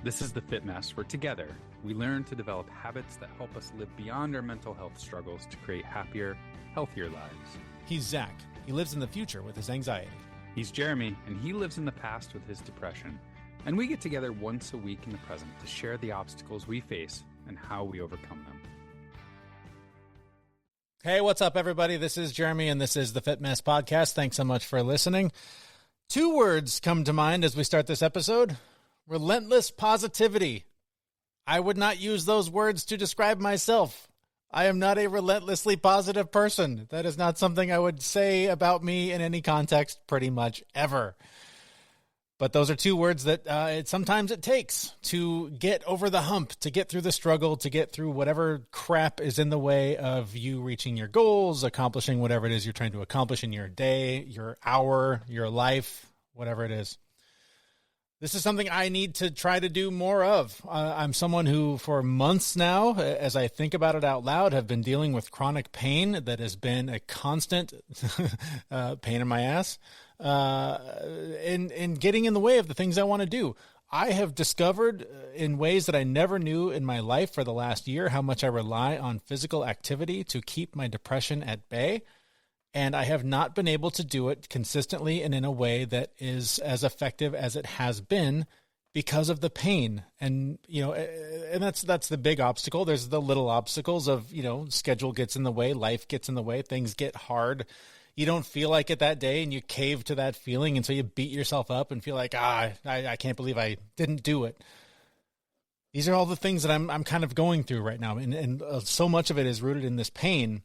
This is the Fit Mess, where together we learn to develop habits that help us live beyond our mental health struggles to create happier, healthier lives. He's Zach. He lives in the future with his anxiety. He's Jeremy, and he lives in the past with his depression. And we get together once a week in the present to share the obstacles we face and how we overcome them. Hey, what's up, everybody? This is Jeremy, and this is the Fit Mess Podcast. Thanks so much for listening. 2 words come to mind as we start this episode. Relentless positivity. I would not use those words to describe myself. I am not a relentlessly positive person. That is not something I would say about me in any context pretty much ever. But those are 2 words that sometimes it takes to get over the hump, to get through the struggle, to get through whatever crap is in the way of you reaching your goals, accomplishing whatever it is you're trying to accomplish in your day, your hour, your life, whatever it is. This is something I need to try to do more of. I'm someone who, for months now, as I think about it out loud, have been dealing with chronic pain that has been a constant pain in my ass in getting in the way of the things I want to do. I have discovered in ways that I never knew in my life for the last year how much I rely on physical activity to keep my depression at bay. And I have not been able to do it consistently and in a way that is as effective as it has been because of the pain. And, and that's the big obstacle. There's the little obstacles of, schedule gets in the way, life gets in the way, things get hard. You don't feel like it that day and you cave to that feeling. And so you beat yourself up and feel like, I can't believe I didn't do it. These are all the things that I'm kind of going through right now. And so much of it is rooted in this pain.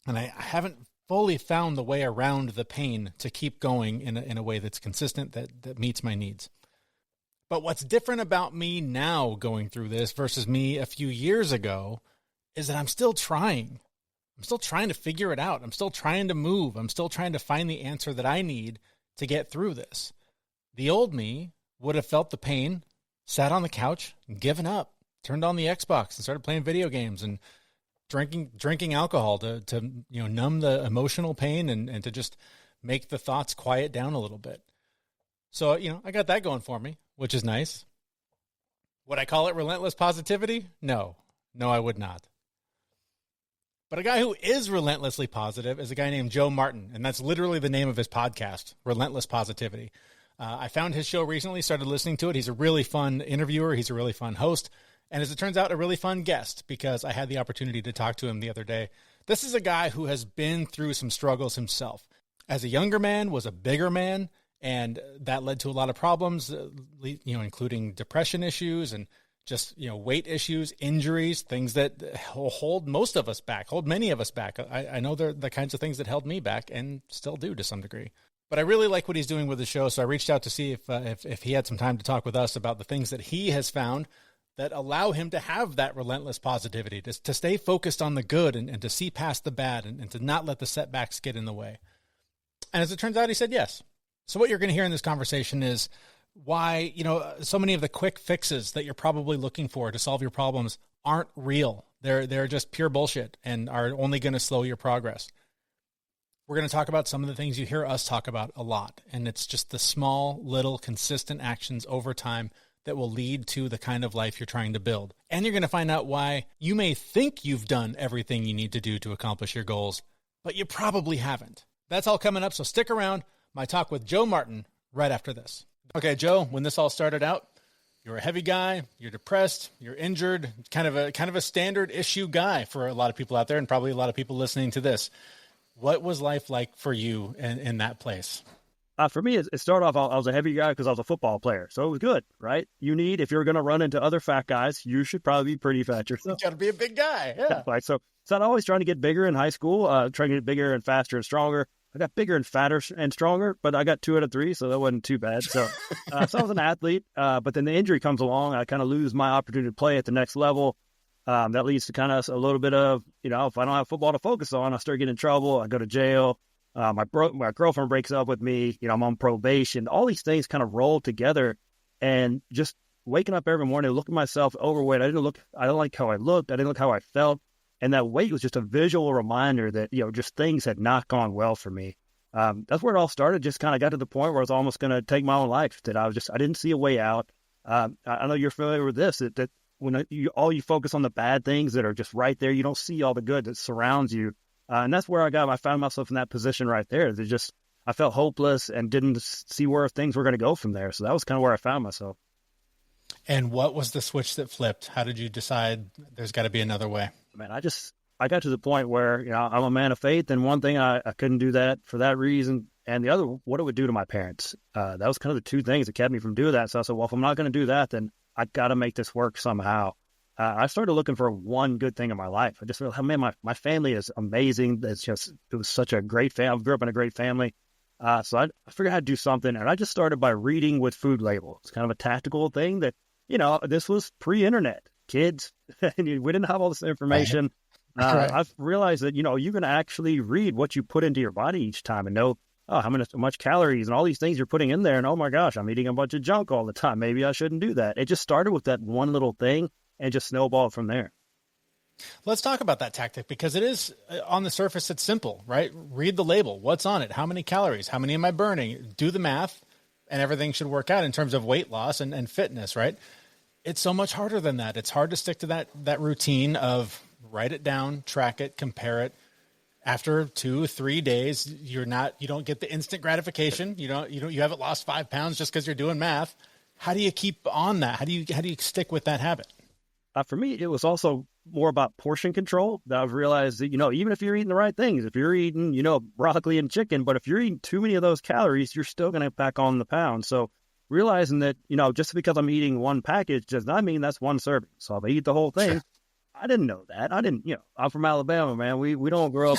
And I haven't fully found the way around the pain to keep going in a way that's consistent, that meets my needs. But what's different about me now going through this versus me a few years ago is that I'm still trying. I'm still trying to figure it out. I'm still trying to move. I'm still trying to find the answer that I need to get through this. The old me would have felt the pain, sat on the couch, and given up, turned on the Xbox and started playing video games and drinking alcohol to numb the emotional pain and to just make the thoughts quiet down a little bit. So, I got that going for me, which is nice. Would I call it relentless positivity? No, I would not. But a guy who is relentlessly positive is a guy named Joe Martin, and that's literally the name of his podcast, Relentless Positivity. I found his show recently, started listening to it. He's a really fun interviewer. He's a really fun host. And as it turns out, a really fun guest because I had the opportunity to talk to him the other day. This is a guy who has been through some struggles himself. As a younger man, was a bigger man, and that led to a lot of problems, including depression issues and just, weight issues, injuries, things that hold most of us back, hold many of us back. I know they're the kinds of things that held me back and still do to some degree. But I really like what he's doing with the show, so I reached out to see if he had some time to talk with us about the things that he has found that allow him to have that relentless positivity, to stay focused on the good and to see past the bad and to not let the setbacks get in the way. And as it turns out, he said yes. So what you're going to hear in this conversation is why, so many of the quick fixes that you're probably looking for to solve your problems aren't real. They're just pure bullshit and are only going to slow your progress. We're going to talk about some of the things you hear us talk about a lot. And it's just the small, little, consistent actions over time that will lead to the kind of life you're trying to build. And you're going to find out why you may think you've done everything you need to do to accomplish your goals, but you probably haven't. That's all coming up, so stick around. My talk with Joe Martin right after this. Okay, Joe, when this all started out, you're a heavy guy, you're depressed, you're injured, kind of a standard issue guy for a lot of people out there and probably a lot of people listening to this. What was life like for you in that place? For me, it started off, I was a heavy guy because I was a football player. So it was good, right? If you're going to run into other fat guys, you should probably be pretty fat yourself. You got to be a big guy. Yeah. So I'm always trying to get bigger in high school, trying to get bigger and faster and stronger. I got bigger and fatter and stronger, but I got 2 out of 3, so that wasn't too bad. So I was an athlete, but then the injury comes along. I kind of lose my opportunity to play at the next level. That leads to kind of a little bit of, if I don't have football to focus on, I start getting in trouble. I go to jail. My girlfriend breaks up with me. I'm on probation. All these things kind of roll together, and just waking up every morning, looking at myself overweight. I don't like how I looked. I didn't look how I felt. And that weight was just a visual reminder that, just things had not gone well for me. That's where it all started. Just kind of got to the point where I was almost going to take my own life, that I didn't see a way out. I know you're familiar with this, that when you focus on the bad things that are just right there, you don't see all the good that surrounds you. And that's where I found myself in that position right there. I felt hopeless and didn't see where things were going to go from there. So that was kind of where I found myself. And what was the switch that flipped? How did you decide there's got to be another way? Man, I got to the point where, I'm a man of faith, and one thing I couldn't do that for that reason, and the other, what it would do to my parents. That was kind of the two things that kept me from doing that. So I said, well, if I'm not going to do that, then I got to make this work somehow. I started looking for one good thing in my life. I just realized, man, my family is amazing. It was such a great family. I grew up in a great family. So I figured I'd do something, and I just started by reading with food labels. It's kind of a tactical thing that, this was pre-internet. Kids, we didn't have all this information. Right. I've realized that, you can actually read what you put into your body each time and know, how much calories and all these things you're putting in there. And, oh, my gosh, I'm eating a bunch of junk all the time. Maybe I shouldn't do that. It just started with that one little thing and just snowballed from there. Let's talk about that tactic, because it is, on the surface, it's simple, right? Read the label. What's on it? How many calories? How many am I burning? Do the math, and everything should work out in terms of weight loss and fitness, right? It's so much harder than that. It's hard to stick to that routine of write it down, track it, compare it. After 2-3 days, you don't get the instant gratification. You haven't lost 5 pounds just because you're doing math. How do you keep on that? How do you stick with that habit? For me, it was also more about portion control. That I've realized that, even if you're eating the right things, if you're eating, broccoli and chicken, but if you're eating too many of those calories, you're still going to pack on the pounds. So realizing that, just because I'm eating one package does not mean that's one serving. So if I eat the whole thing, sure. I didn't know that. I'm from Alabama, man. We don't grow up,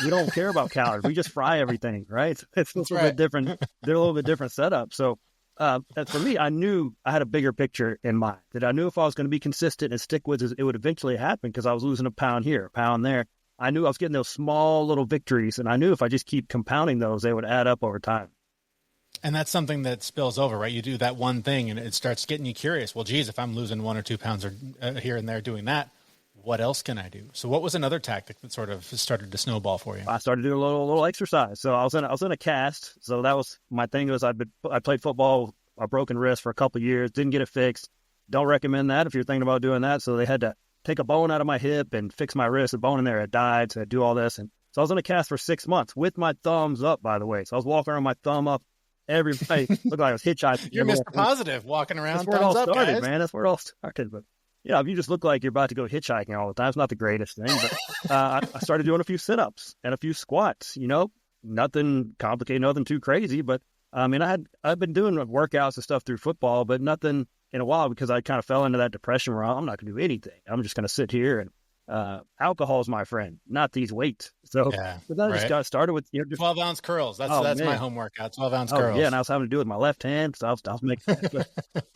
we don't care about calories. We just fry everything, right? It's a little bit different. They're a little bit different setup. So as for me, I knew I had a bigger picture in mind, that I knew if I was going to be consistent and stick with it, it would eventually happen, because I was losing a pound here, a pound there. I knew I was getting those small little victories, and I knew if I just keep compounding those, they would add up over time. And that's something that spills over, right? You do that one thing and it starts getting you curious. Well, geez, if I'm losing 1 or 2 pounds here and there doing that, what else can I do? So what was another tactic that sort of started to snowball for you? I started doing a little exercise. So I was in a cast. So that was my thing. I played football, a broken wrist for a couple of years, didn't get it fixed. Don't recommend that if you're thinking about doing that. So they had to take a bone out of my hip and fix my wrist. A bone in there had died. So I had to do all this. And so I was in a cast for 6 months with my thumbs up, by the way. So I was walking around with my thumb up. Everybody looked like I was hitchhiking. You're Mr. Positive, walking around. That's where it all started, man. That's where it all started. But if you just look like you're about to go hitchhiking all the time, it's not the greatest thing. But I started doing a few sit-ups and a few squats. Nothing complicated, nothing too crazy. But I've been doing workouts and stuff through football, but nothing in a while, because I kind of fell into that depression where I'm not going to do anything. I'm just going to sit here and. Alcohol is my friend, not these weights. So, but then I just got started with 12-ounce curls. That's my home workout. 12-ounce curls. Yeah, and I was having to do it with my left hand, so I was making. It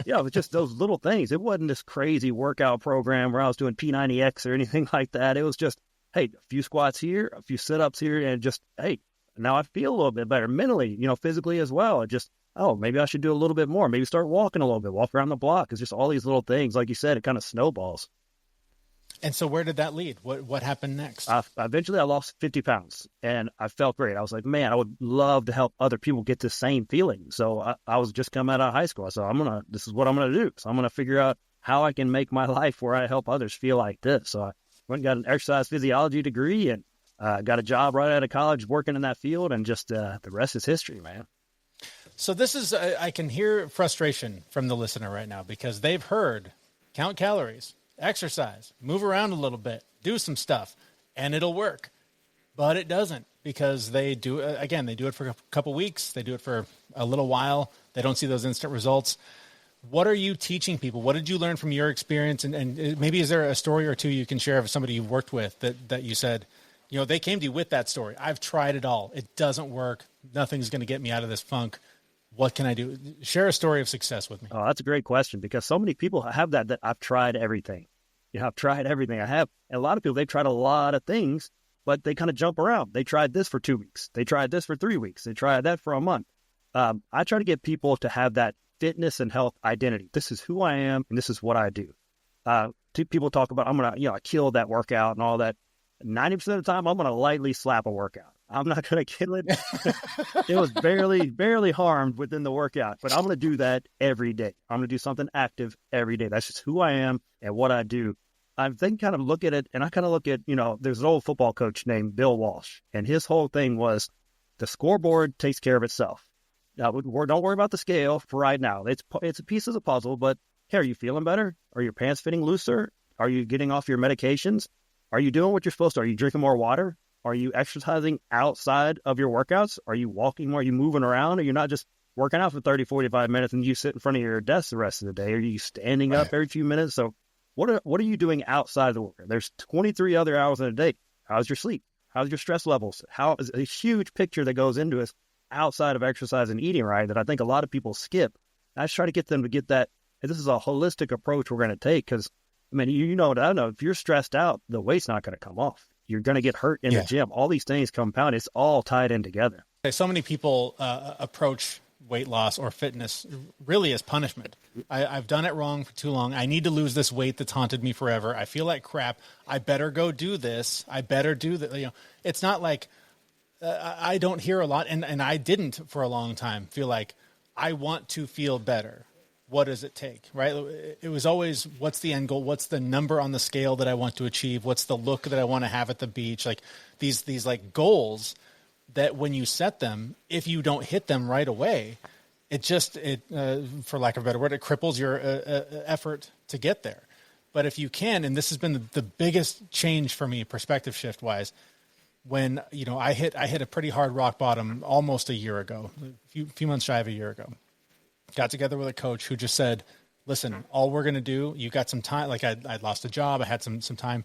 was just those little things. It wasn't this crazy workout program where I was doing P90X or anything like that. It was just, hey, a few squats here, a few sit-ups here, and just, hey, now I feel a little bit better mentally, physically as well. It just, maybe I should do a little bit more. Maybe start walking a little bit, walk around the block. It's just all these little things. Like you said, it kind of snowballs. And so where did that lead? What happened next? Eventually, I lost 50 pounds, and I felt great. I was like, man, I would love to help other people get the same feeling. So I was just coming out of high school. I said, this is what I'm going to do. So I'm going to figure out how I can make my life where I help others feel like this. So I went and got an exercise physiology degree and got a job right out of college working in that field. And just the rest is history, man. So this is, I can hear frustration from the listener right now, because they've heard count calories, exercise, move around a little bit, do some stuff, and it'll work. But it doesn't, because they do it for a couple weeks. They do it for a little while. They don't see those instant results. What are you teaching people? What did you learn from your experience? And maybe is there a story or two you can share of somebody you've worked with that you said, they came to you with that story. I've tried it all. It doesn't work. Nothing's going to get me out of this funk. What can I do? Share a story of success with me. Oh, that's a great question, because so many people have that I've tried everything. I've tried everything. I have. And a lot of people, they've tried a lot of things, but they kind of jump around. They tried this for 2 weeks. They tried this for 3 weeks. They tried that for a month. I try to get people to have that fitness and health identity. This is who I am, and this is what I do. People talk about, I'm going to, I killed that workout and all that. 90% of the time, I'm going to lightly slap a workout. I'm not going to kill it. It was barely harmed within the workout, but I'm going to do that every day. I'm going to do something active every day. That's just who I am and what I do. I think kind of look at it, and I kind of look at, there's an old football coach named Bill Walsh, and his whole thing was the scoreboard takes care of itself. Now, don't worry about the scale for right now. It's a piece of the puzzle, but hey, are you feeling better? Are your pants fitting looser? Are you getting off your medications? Are you doing what you're supposed to? Are you drinking more water? Are you exercising outside of your workouts? Are you walking more? Are you moving around? Are you not just working out for 30, 45 minutes and you sit in front of your desk the rest of the day? Are you standing up every few minutes? So what are you doing outside of the workout? There's 23 other hours in a day. How's your sleep? How's your stress levels? How is a huge picture that goes into it outside of exercise and eating right that I think a lot of people skip. I just try to get them to get that. And this is a holistic approach we're going to take because, I mean, I know if you're stressed out, the weight's not going to come off. You're going to get hurt in the gym. All these things compound. It's all tied in together. So many people approach weight loss or fitness really as punishment. I've done it wrong for too long. I need to lose this weight that's haunted me forever. I feel like crap. I better go do this. I better do that. It's not like I don't hear a lot, and I didn't for a long time feel like I want to feel better. What does it take, right? It was always, what's the end goal? What's the number on the scale that I want to achieve? What's the look that I want to have at the beach? Like these like goals that when you set them, if you don't hit them right away, it for lack of a better word, it cripples your effort to get there. But if you can, and this has been the biggest change for me, perspective shift wise, when, I hit a pretty hard rock bottom almost a year ago, a few months shy of a year ago. Got together with a coach who just said, listen, all we're going to do, you got some time. Like I'd lost a job. I had some time.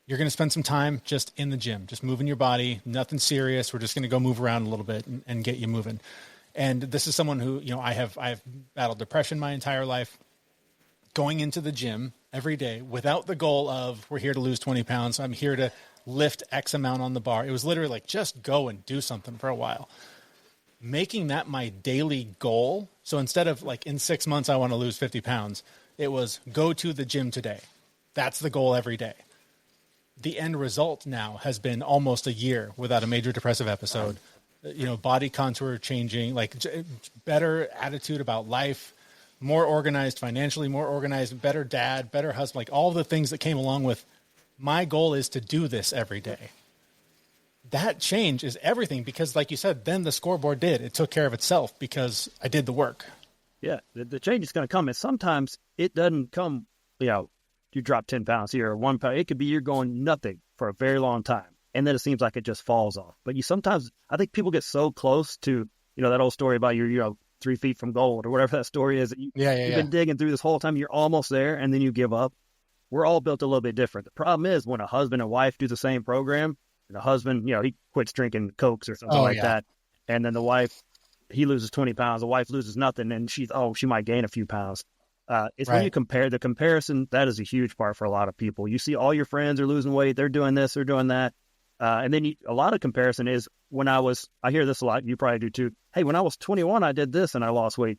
You're going to spend some time just in the gym, just moving your body, nothing serious. We're just going to go move around a little bit and get you moving. And this is someone who, I have battled depression my entire life. Going into the gym every day without the goal of we're here to lose 20 pounds. I'm here to lift X amount on the bar. It was literally like, just go and do something for a while. Making that my daily goal. So instead of like in 6 months, I want to lose 50 pounds, it was go to the gym today. That's the goal every day. The end result now has been almost a year without a major depressive episode, body contour changing, like better attitude about life, more organized financially, more organized, better dad, better husband, like all the things that came along with my goal is to do this every day. That change is everything because, like you said, then the scoreboard did. It took care of itself because I did the work. Yeah, the change is going to come. And sometimes it doesn't come, you drop 10 pounds here or 1 pound. It could be you're going nothing for a very long time. And then it seems like it just falls off. But I think people get so close to, that old story about you're 3 feet from gold or whatever that story is. That you've been digging through this whole time. You're almost there and then you give up. We're all built a little bit different. The problem is when a husband and wife do the same program, and the husband, he quits drinking Cokes or something that. And then the wife, he loses 20 pounds. The wife loses nothing. And she might gain a few pounds. It's when you compare the comparison, that is a huge part for a lot of people. You see all your friends are losing weight. They're doing this, they're doing that. And then a lot of comparison is I hear this a lot. You probably do too. Hey, when I was 21, I did this and I lost weight.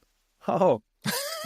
Oh,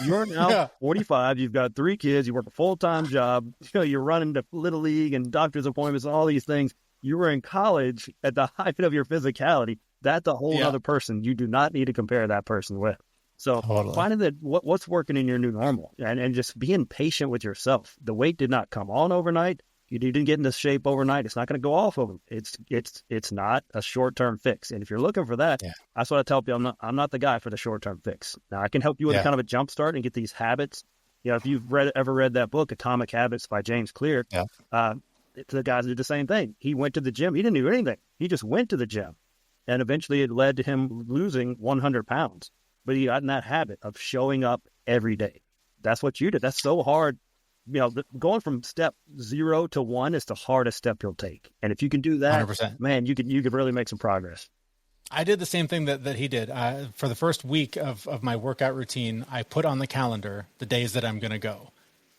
you're now 45. You've got 3 kids. You work a full-time job. You're running to Little League and doctor's appointments and all these things. You were in college at the height of your physicality. That's a whole other person. You do not need to compare that person with. So finding that what's working in your new normal and just being patient with yourself. The weight did not come on overnight. You didn't get into shape overnight. It's not going to go off over. It's not a short-term fix. And if you're looking for that, that's what I tell people. I'm not the guy for the short-term fix. Now I can help you with kind of a jump start and get these habits. If you've ever read that book, Atomic Habits by James Clear, the guys did the same thing. He went to the gym. He didn't do anything. He just went to the gym. And eventually it led to him losing 100 pounds. But he got in that habit of showing up every day. That's what you did. That's so hard. Going from step 0 to 1 is the hardest step you'll take. And if you can do that, 100%. Man, you could really make some progress. I did the same thing that he did. For the first week of my workout routine, I put on the calendar the days that I'm going to go.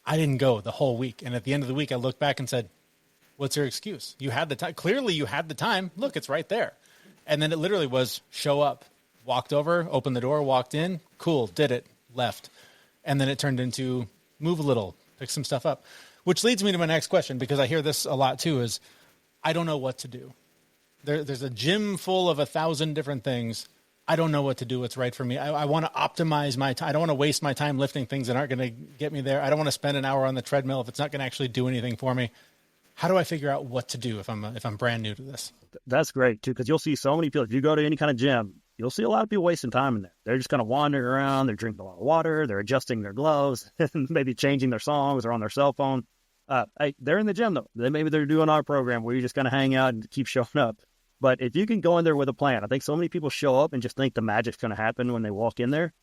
I didn't go the whole week. And at the end of the week, I looked back and said, what's your excuse? You had the time. Clearly you had the time. Look, it's right there. And then it literally was show up, walked over, opened the door, walked in, cool, did it, left. And then it turned into move a little, pick some stuff up, which leads me to my next question, because I hear this a lot too, is I don't know what to do. there's a gym full of 1,000 different things. I don't know what to do. What's right for me. I want to optimize my time. I don't want to waste my time lifting things that aren't going to get me there. I don't want to spend an hour on the treadmill if it's not going to actually do anything for me. How do I figure out what to do if I'm brand new to this? That's great too, because you'll see so many people. If you go to any kind of gym, you'll see a lot of people wasting time in there. They're just kind of wandering around. They're drinking a lot of water. They're adjusting their gloves, maybe changing their songs or on their cell phone. They're in the gym though. Maybe they're doing our program where you just kind of hang out and keep showing up. But if you can go in there with a plan, I think so many people show up and just think the magic's going to happen when they walk in there.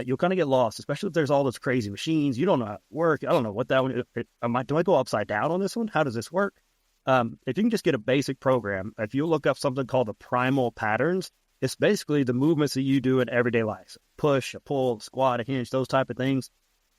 You'll kind of get lost, especially if there's all those crazy machines. You don't know how to work. I don't know what that one is. Do I go upside down on this one? How does this work? If you can just get a basic program, if you look up something called the primal patterns, it's basically the movements that you do in everyday life. So push, a pull, a squat, a hinge, those type of things.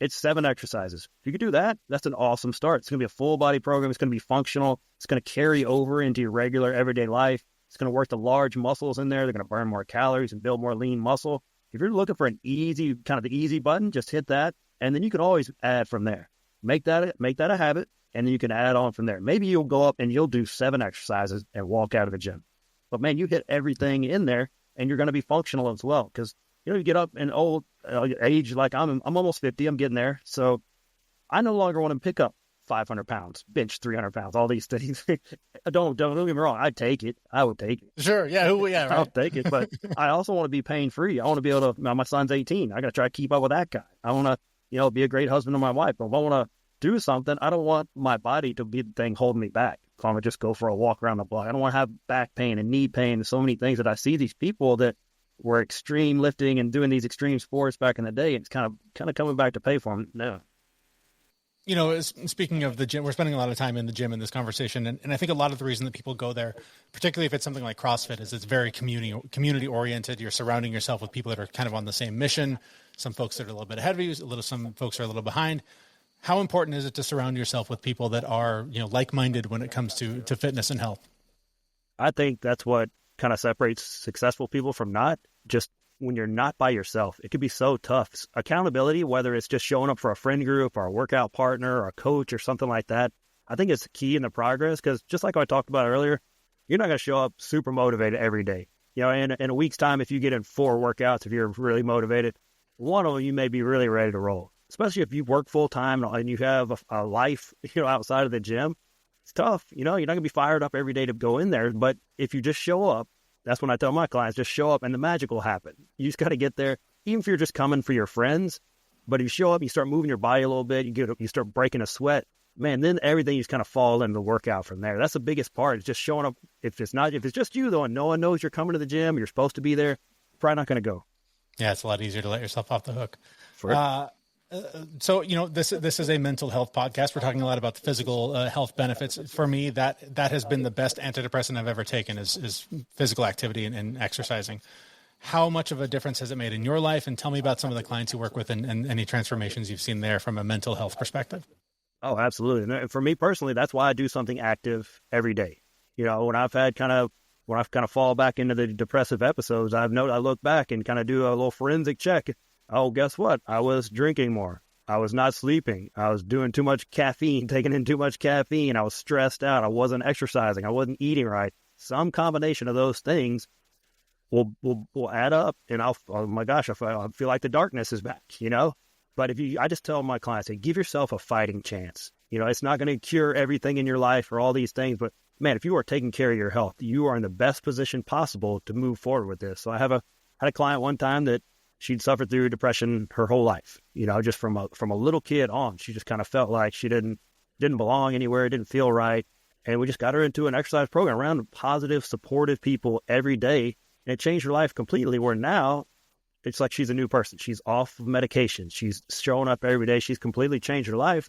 It's 7 exercises. If you can do that, that's an awesome start. It's going to be a full body program. It's going to be functional. It's going to carry over into your regular everyday life. It's going to work the large muscles in there. They're going to burn more calories and build more lean muscle. If you're looking for an easy, kind of the easy button, just hit that. And then you can always add from there. Make that a habit. And then you can add on from there. Maybe you'll go up and you'll do 7 exercises and walk out of the gym. But man, you hit everything in there and you're going to be functional as well. Because, you get up in old age, like I'm almost 50, I'm getting there. So I no longer want to pick up 500 pounds, bench 300 pounds, all these things. Don't get me wrong. I'd take it. I would take it. Sure. Yeah. Right. I'll take it. But I also want to be pain free. I want to be able to, my son's 18. I got to try to keep up with that guy. I want to, be a great husband to my wife. But if I want to do something, I don't want my body to be the thing holding me back. If I'm going to just go for a walk around the block, I don't want to have back pain and knee pain and so many things that I see these people that were extreme lifting and doing these extreme sports back in the day. It's kind of coming back to pay for them now. Speaking of the gym, we're spending a lot of time in the gym in this conversation. And I think a lot of the reason that people go there, particularly if it's something like CrossFit, is it's very community oriented. You're surrounding yourself with people that are kind of on the same mission. Some folks that are a little bit ahead of you, some folks are a little behind. How important is it to surround yourself with people that are, like-minded when it comes to fitness and health? I think that's what kind of separates successful people from not. Just when you're not by yourself, it can be so tough. Accountability, whether it's just showing up for a friend group or a workout partner or a coach or something like that, I think it's key in the progress, because just like I talked about earlier, you're not going to show up super motivated every day. In a week's time, if you get in 4 workouts, if you're really motivated, one of them you may be really ready to roll. Especially if you work full time and you have a life, outside of the gym, it's tough. You're not going to be fired up every day to go in there. But if you just show up, that's when I tell my clients, just show up and the magic will happen. You just got to get there, even if you're just coming for your friends. But if you show up, you start moving your body a little bit, you start breaking a sweat, man, then everything just kind of fall into the workout from there. That's the biggest part. It's just showing up. If it's just you though, and no one knows you're coming to the gym, you're supposed to be there, probably not going to go. Yeah, it's a lot easier to let yourself off the hook. So, this is a mental health podcast. We're talking a lot about the physical health benefits. For me, that has been the best antidepressant I've ever taken is physical activity and exercising. How much of a difference has it made in your life? And tell me about some of the clients you work with and any transformations you've seen there from a mental health perspective. Oh, absolutely. And for me personally, that's why I do something active every day. When I've kind of fall back into the depressive episodes, I look back and kind of do a little forensic check. Oh, guess what? I was drinking more. I was not sleeping. I was doing too much caffeine, taking in too much caffeine. I was stressed out. I wasn't exercising. I wasn't eating right. Some combination of those things will add up. And oh my gosh, I feel like the darkness is back, But I just tell my clients, hey, give yourself a fighting chance. It's not going to cure everything in your life or all these things, but man, if you are taking care of your health, you are in the best position possible to move forward with this. So I had a client one time that she'd suffered through depression her whole life, just from a little kid on. She just kind of felt like she didn't belong anywhere, didn't feel right. And we just got her into an exercise program around positive, supportive people every day. And it changed her life completely, where now it's like she's a new person. She's off of medication. She's showing up every day. She's completely changed her life.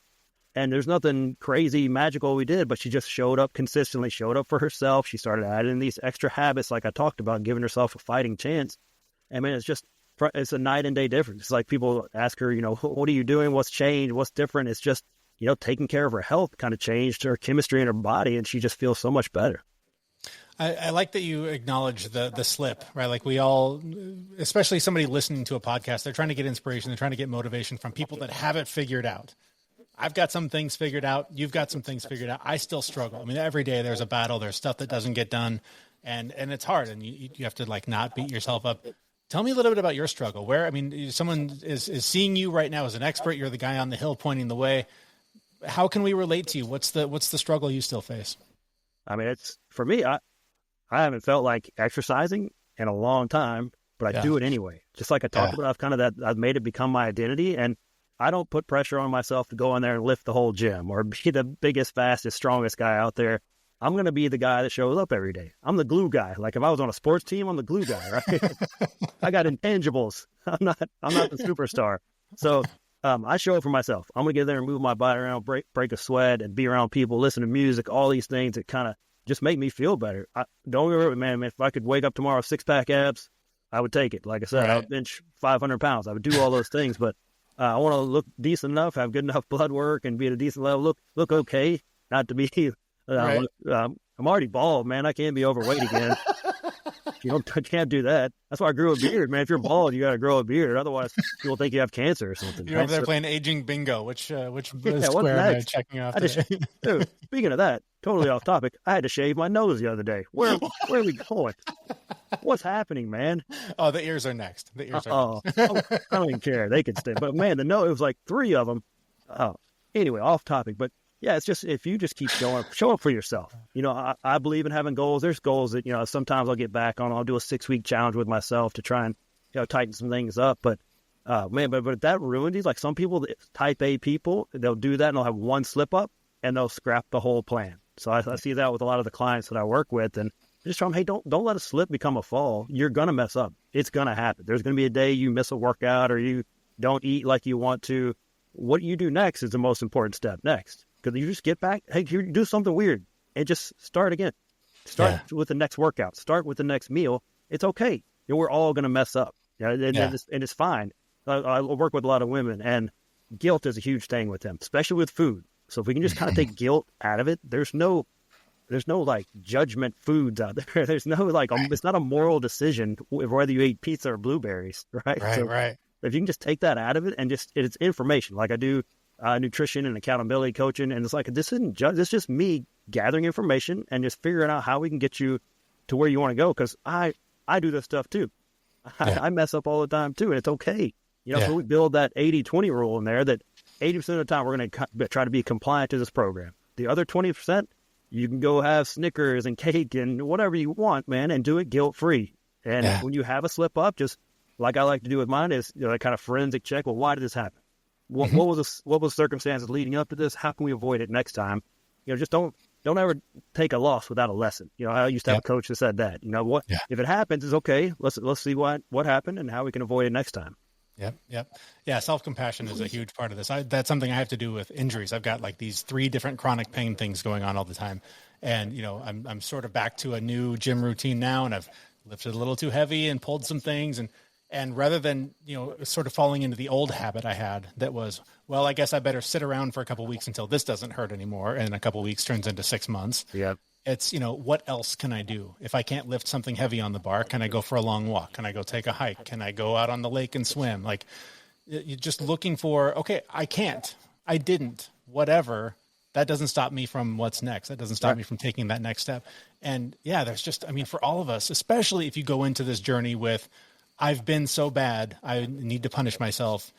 And there's nothing crazy, magical we did, but she just showed up consistently, showed up for herself. She started adding these extra habits like I talked about, giving herself a fighting chance. I mean, it's a night and day difference. It's like people ask her, what are you doing? What's changed? What's different? It's just, taking care of her health kind of changed her chemistry in her body, and she just feels so much better. I like that you acknowledge the slip, right? Like we all, especially somebody listening to a podcast, they're trying to get inspiration. They're trying to get motivation from people that have it figured out. I've got some things figured out. You've got some things figured out. I still struggle. I mean, every day there's a battle. There's stuff that doesn't get done. and it's hard, and you have to like not beat yourself up. Tell me a little bit about your struggle. Where, I mean, someone is seeing you right now as an expert. You're the guy on the hill pointing the way. How can we relate to you? What's the struggle you still face? I mean, it's for me. I haven't felt like exercising in a long time, but I do it anyway. Just like I talked about, I've made it become my identity, and I don't put pressure on myself to go in there and lift the whole gym or be the biggest, fastest, strongest guy out there. I'm going to be the guy that shows up every day. I'm the glue guy. Like if I was on a sports team, I'm the glue guy, right? I got intangibles. I'm not the superstar. So I show up for myself. I'm going to get there and move my body around, break a sweat, and be around people, listen to music, all these things that kind of just make me feel better. Don't get me wrong, man. If I could wake up tomorrow with 6-pack abs, I would take it. Like I said, I would bench 500 pounds. I would do all those things, but I want to look decent enough, have good enough blood work, and be at a decent level. Look okay, not to be. I'm already bald, man. I can't be overweight again. I can't do that. That's why I grew a beard, man. If you're bald, you got to grow a beard. Otherwise, people think you have cancer or something. You're over there playing aging bingo. Which square am I checking off? Dude, speaking of that, totally off topic. I had to shave my nose the other day. Where are we going? What's happening, man? Oh, the ears are next. The ears are next. I don't even care. They can stay. But man, it was like 3 of them. Oh, anyway, off topic. But yeah, it's just if you just keep show up for yourself. I believe in having goals. There's goals that sometimes I'll get back on. I'll do a 6-week challenge with myself to try and tighten some things up. But man, but that ruined these. Like some people, type A people, they'll do that and they'll have one slip up and they'll scrap the whole plan. So I see that with a lot of the clients that I work with, and just tell them, hey, don't let a slip become a fall. You're gonna mess up. It's gonna happen. There's gonna be a day you miss a workout or you don't eat like you want to. What you do next is the most important step next. Because you just get back, hey, you do something weird and just start again. Start with the next workout. Start with the next meal. It's okay. We're all going to mess up. And it's fine. I work with a lot of women, and guilt is a huge thing with them, especially with food. So if we can just kind of take guilt out of it, there's no like judgment foods out there. There's no like, it's not a moral decision whether you eat pizza or blueberries, right? Right. If you can just take that out of it and it's information. Like I do nutrition and accountability coaching, and it's like this is just me gathering information and just figuring out how we can get you to where you want to go. Because I do this stuff too. I mess up all the time too, and it's okay. So we build that 80-20 rule in there that 80% of the time we're going to try to be compliant to this program. The other 20%, you can go have Snickers and cake and whatever you want, man, and do it guilt free. And when you have a slip up, just like I like to do with mine is that kind of forensic check. Well, why did this happen? What was the circumstances leading up to this? How can we avoid it next time? Just don't ever take a loss without a lesson. I used to have a coach that said that. If it happens, it's okay. Let's see what happened and how we can avoid it next time. Yep. Yeah, self-compassion is a huge part of this. That's something I have to do with injuries. I've got like these 3 different chronic pain things going on all the time. And, I'm sort of back to a new gym routine now, and I've lifted a little too heavy and pulled some things. And rather than, sort of falling into the old habit I had that was, well, I guess I better sit around for a couple of weeks until this doesn't hurt anymore. And a couple of weeks turns into 6 months. Yeah. It's, what else can I do? If I can't lift something heavy on the bar, can I go for a long walk? Can I go take a hike? Can I go out on the lake and swim? Like you're just looking for, okay, I can't, I didn't, whatever. That doesn't stop me from what's next. That doesn't stop me from taking that next step. And there's just, for all of us, especially if you go into this journey with, I've been so bad, I need to punish myself.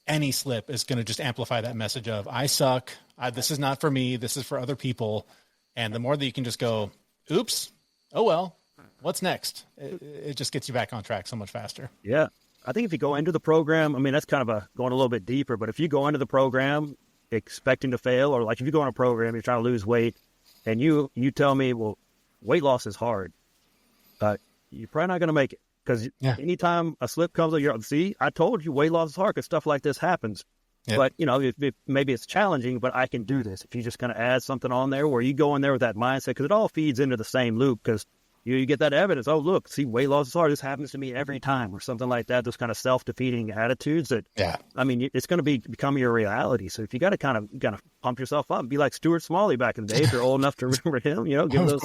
Any slip is going to just amplify that message of I suck. This is not for me. This is for other people. And the more that you can just go, oops, oh, well, what's next? It just gets you back on track so much faster. Yeah. I think if you go into the program, that's kind of going a little bit deeper, but if you go into the program expecting to fail, or like if you go on a program, you're trying to lose weight and you tell me, well, weight loss is hard, you're probably not going to make it. Because anytime a slip comes up, I told you weight loss is hard because stuff like this happens. Yep. But, if maybe it's challenging, but I can do this. If you just kind of add something on there where you go in there with that mindset, because it all feeds into the same loop, because you get that evidence. Oh, look, see, weight loss is hard. This happens to me every time or something like that. Those kind of self-defeating attitudes that, it's going to become your reality. So if you got to kind of pump yourself up, be like Stuart Smalley back in the day, if you're old enough to remember him, give those.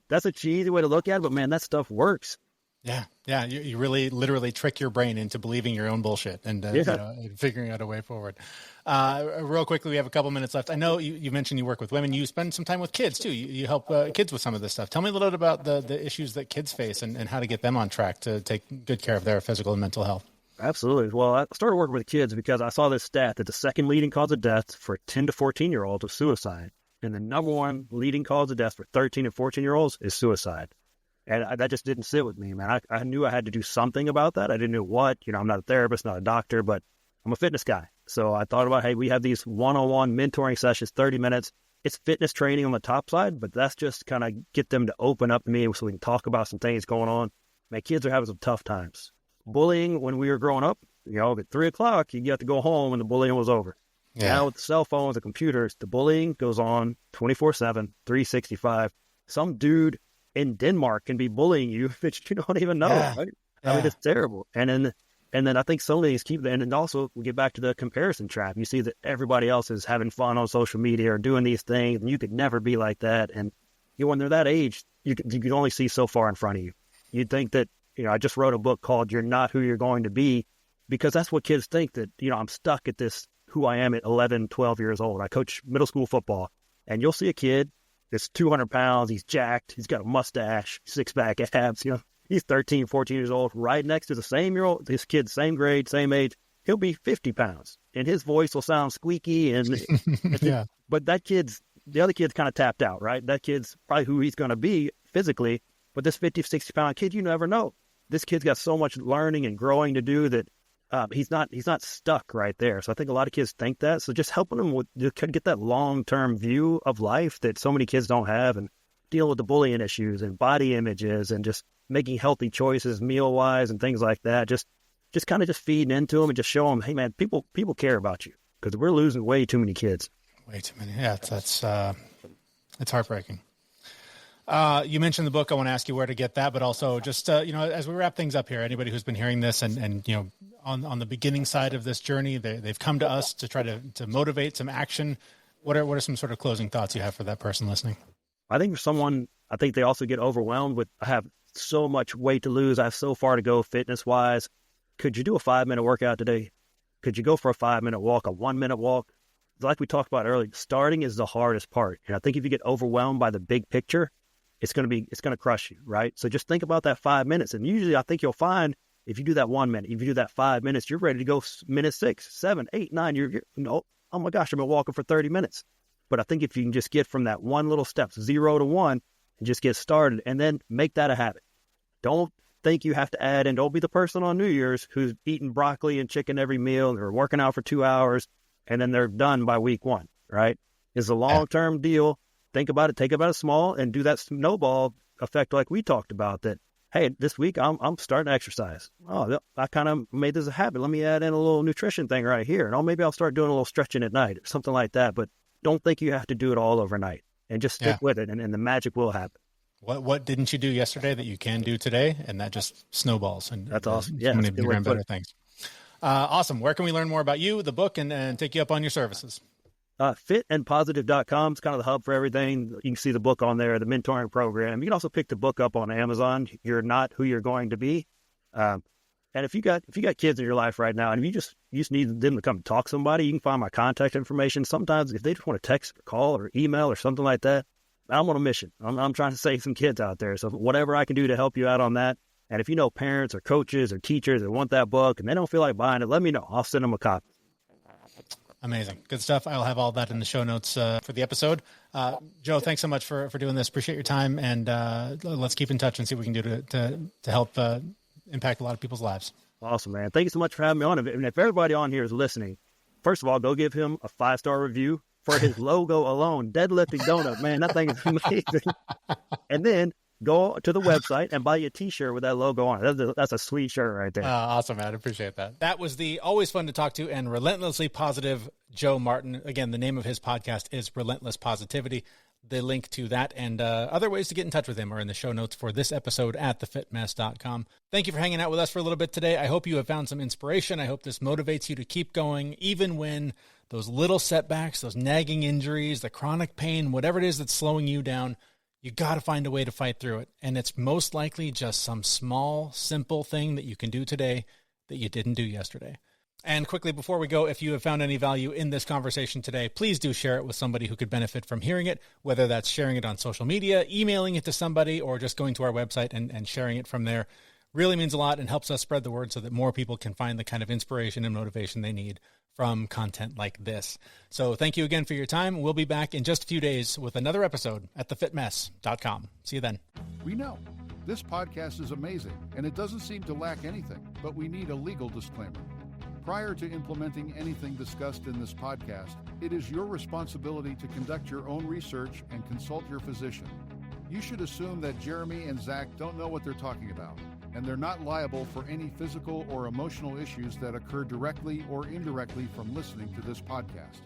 That's a cheesy way to look at it, but man, that stuff works. Yeah. Yeah. You really literally trick your brain into believing your own bullshit and, and figuring out a way forward. Real quickly, we have a couple minutes left. I know you mentioned you work with women. You spend some time with kids too. You help kids with some of this stuff. Tell me a little bit about the issues that kids face and how to get them on track to take good care of their physical and mental health. Absolutely. Well, I started working with kids because I saw this stat that the second leading cause of death for 10 to 14-year-olds was suicide. And the number one leading cause of death for 13 and 14-year-olds is suicide. And that just didn't sit with me, man. I knew I had to do something about that. I didn't know what. I'm not a therapist, not a doctor, but I'm a fitness guy. So I thought about, hey, we have these one-on-one mentoring sessions, 30 minutes. It's fitness training on the top side, but that's just kind of get them to open up to me so we can talk about some things going on. My kids are having some tough times. Bullying, when we were growing up, at 3 o'clock, you got to go home and the bullying was over. Yeah. Now with the cell phones and computers, the bullying goes on 24/7, 365. Some dude in Denmark can be bullying you that you don't even know. Yeah. Right? Yeah. I mean, it's terrible. And then I think some of these keep, and then also we get back to the comparison trap. You see that everybody else is having fun on social media or doing these things, and you could never be like that. And when they're that age, you can only see so far in front of you. You'd think that, I just wrote a book called You're Not Who You're Going to Be, because that's what kids think, that, I'm stuck at this, who I am at 11, 12 years old. I coach middle school football, and you'll see a kid that's 200 pounds. He's jacked. He's got a mustache, six-pack abs. He's 13, 14 years old, right next to the same year old, this kid, same grade, same age. He'll be 50 pounds, and his voice will sound squeaky. And yeah. But the other kid's kind of tapped out, right? That kid's probably who he's going to be physically, but this 50, 60-pound kid, you never know. This kid's got so much learning and growing to do that he's not stuck right there. So I think a lot of kids think that. So just helping them get that long-term view of life that so many kids don't have, and dealing with the bullying issues and body images and just making healthy choices meal-wise and things like that. Just kind of just feeding into them and just show them, hey, man, people care about you, because we're losing way too many kids. Way too many. Yeah, it's heartbreaking. You mentioned the book. I want to ask you where to get that, but also just, as we wrap things up here, anybody who's been hearing this and on the beginning side of this journey, they've come to us to try to motivate some action. What are some sort of closing thoughts you have for that person listening? I think for someone, I think they also get overwhelmed with, I have so much weight to lose. I have so far to go fitness wise. Could you do a 5-minute workout today? Could you go for a 5-minute walk, a 1-minute walk? Like we talked about earlier, starting is the hardest part. And I think if you get overwhelmed by the big picture, it's going to crush you, right? So just think about that 5 minutes. And usually I think you'll find if you do that 1 minute, if you do that 5 minutes, you're ready to go minute 6, 7, 8, 9. Oh my gosh, I've been walking for 30 minutes. But I think if you can just get from that one little step, 0 to 1, and just get started and then make that a habit. Don't think you have to add in. Don't be the person on New Year's who's eating broccoli and chicken every meal or working out for 2 hours and then they're done by week 1, right? It's a long-term deal. Think about it, take about it small, and do that snowball effect like we talked about, that, hey, this week I'm starting to exercise. Oh, I kind of made this a habit. Let me add in a little nutrition thing right here. And maybe I'll start doing a little stretching at night or something like that. But don't think you have to do it all overnight, and just stick with it, and the magic will happen. What didn't you do yesterday that you can do today? And that just snowballs. And that's awesome. Yeah, many bigger and better things. Awesome. Where can we learn more about you, the book, and take you up on your services? Fitandpositive.com is kind of the hub for everything. You can see the book on there, the mentoring program. You can also pick the book up on Amazon. You're Not Who You're Going to Be. And if you got kids in your life right now, and you just need them to come talk to somebody, you can find my contact information. Sometimes if they just want to text or call or email or something like that, I'm on a mission. I'm trying to save some kids out there. So whatever I can do to help you out on that. And if you know parents or coaches or teachers that want that book and they don't feel like buying it, let me know. I'll send them a copy. Amazing. Good stuff. I'll have all that in the show notes for the episode. Joe, thanks so much for doing this. Appreciate your time. And let's keep in touch and see what we can do to help impact a lot of people's lives. Awesome, man. Thank you so much for having me on. And if everybody on here is listening, first of all, go give him a 5-star review for his logo alone. Deadlifting donut, man. That thing is amazing. And then go to the website and buy you a T-shirt with that logo on it. That's a sweet shirt right there. Awesome, man. I appreciate that. That was the always fun to talk to and relentlessly positive Joe Martin. Again, the name of his podcast is Relentless Positivity. The link to that and other ways to get in touch with him are in the show notes for this episode at thefitmess.com. Thank you for hanging out with us for a little bit today. I hope you have found some inspiration. I hope this motivates you to keep going, even when those little setbacks, those nagging injuries, the chronic pain, whatever it is that's slowing you down, you got to find a way to fight through it. And it's most likely just some small, simple thing that you can do today that you didn't do yesterday. And quickly before we go, if you have found any value in this conversation today, please do share it with somebody who could benefit from hearing it, whether that's sharing it on social media, emailing it to somebody, or just going to our website and sharing it from there. Really means a lot and helps us spread the word so that more people can find the kind of inspiration and motivation they need from content like this. So thank you again for your time. We'll be back in just a few days with another episode at thefitmess.com. See you then. We know this podcast is amazing and it doesn't seem to lack anything, but we need a legal disclaimer. Prior to implementing anything discussed in this podcast, it is your responsibility to conduct your own research and consult your physician. You should assume that Jeremy and Zach don't know what they're talking about, and they're not liable for any physical or emotional issues that occur directly or indirectly from listening to this podcast.